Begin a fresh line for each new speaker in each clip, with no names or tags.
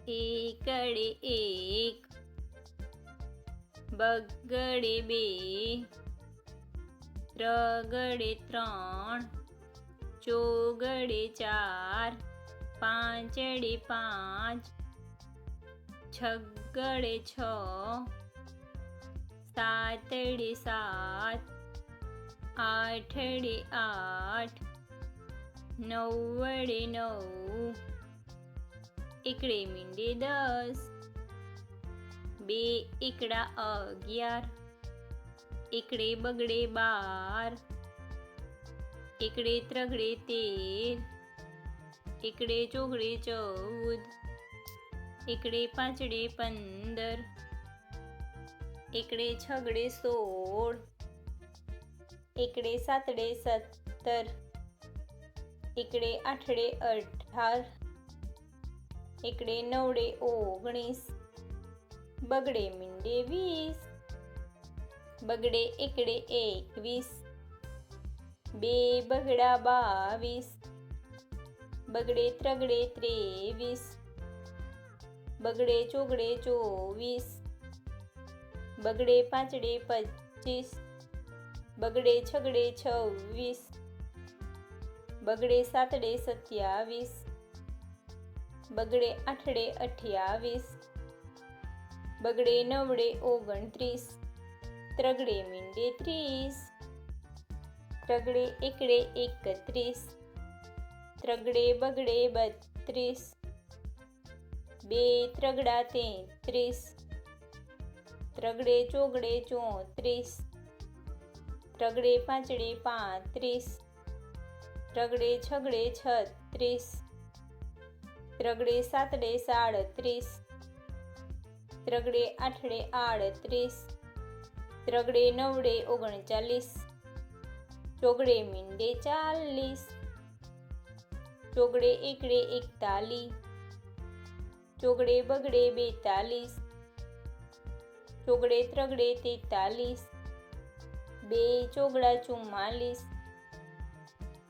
એકડે એક, બગડે બે, ત્રગડે ત્રણ, ચોગડે ચાર, પાંચડે પાંચ, છગડે છ, સાતડે સાત, આઠડે આઠ, નવડે નવ, એકડે મીંડે 10, બે એકડા 11, એકડે બગડે 12, એકડે ત્રગડે 13, એકડે ચોગડે 14, એકડે પાંચડે 15, એકડે છગડે 16, એકડે સાતડે 17, એકડે આઠડે 18, એકડે નવડે 19, બગડે મીંડે 20, બગડે એકડે 21, બે બગડા 22, બગડે ત્રગડે 23, બગડે ચોગડે 24, બગડે પાંચડે 25, બગડે છગડે 26, બગડે સાતડે 27, બગડે આઠડે 28, બગડે નવડે 29, ત્રગડે મીંડે 30, ત્રગડે એકડે 31, ત્રગડે બગડે 32, બે ત્રગડા 33, ત્રગડે ચોગડે 34, ત્રગડે પાંચડે 35, ત્રગડે છગડે 36, ત્રગડે સાતડે 37, ત્રગડે આઠડે 38, ત્રગડે નવડે 39, ચોગડે મીંડે 40, ચોગડે એકડે 41, ચોગડે બગડે 42, ચોગડે ત્રગડે 43, બે ચોગડા 44,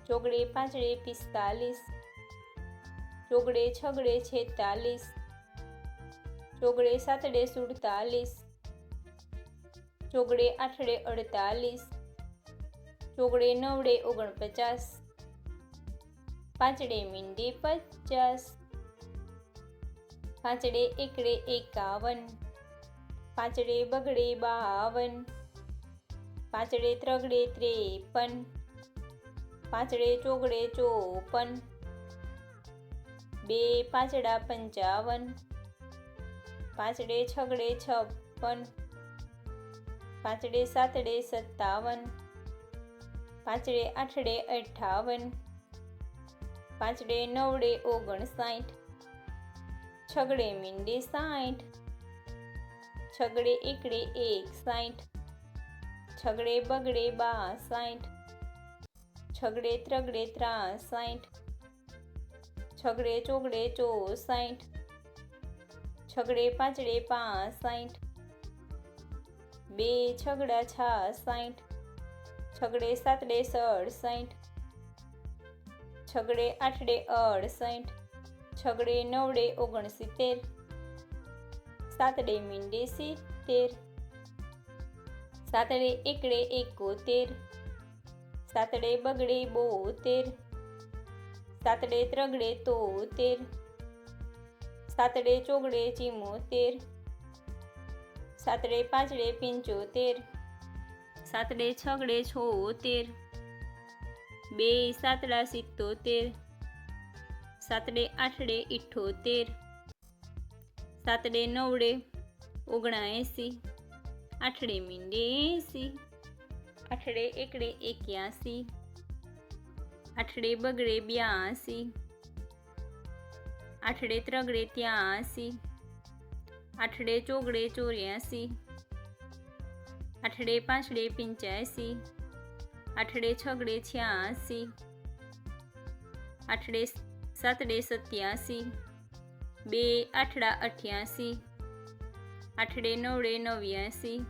ચોગડે પાંચડે 45, ચોગડે છગડે 46, ચોગડે સાતડે 47, ચોગડે આઠડે 48, ચોગડે નવડે 49, પાંચડે મીંડે 50, પાંચડે એકડે 51, પાંચડે બગડે 52, પાંચડે ત્રગડે 53, પાંચડે ચોગડે 54, બે પાંચડા 55, પાંચડે છગડે 56, પાંચડે સાતડે 57, પાંચડે આઠડે 58, પાંચડે નવડે 59, છગડે મીંડે 60, છગડે એકડે 61, છગડે બગડે 62, છગડે ત્રગડે 63, છગડે ચોગડે 64, છગડે પાંચડે 65, બે છગડા 66, છગડે સાતડે 67, છગડે આઠડે 68, છગડે નવડે 69, સાતડે મીંડે 70, સાતડે એકડે 71, સાતડે બગડે 72, સાતડે ત્રગડે 73, સાતડે ચોગડે 74, સાતડે પાંચડે 75, સાતડે છગડે 76, બે સાતડા 77, સાતડે આઠડે 78, સાતડે નવડે 79, આઠડે મીંડે 80, આઠડે એકડે 81, આઠડે બગડે 82, આઠડે ત્રગડે 83, આઠડે ચોગડે 84, આઠડે પાંચડે 85, આઠડે છગડે 86, આઠડે સાતડે 87, બે આઠડા 88, આઠડે નવડે 89,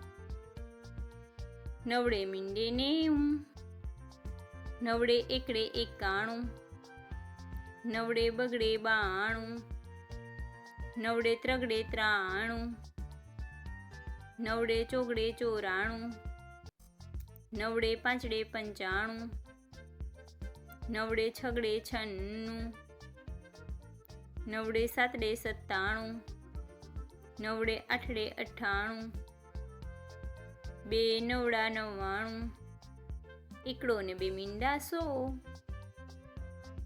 નવડે મીંડે 90, નવડે એકડે 91, નવડે બગડે 92, નવડે ત્રગડે 93, નવડે ચોગડે 94, નવડે પાંચડે 95, નવડે છગડે 96, નવડે સાતડે 97, નવડે આઠડે 98, બે નવડા 99, એકડો ને બે મીંડા 100।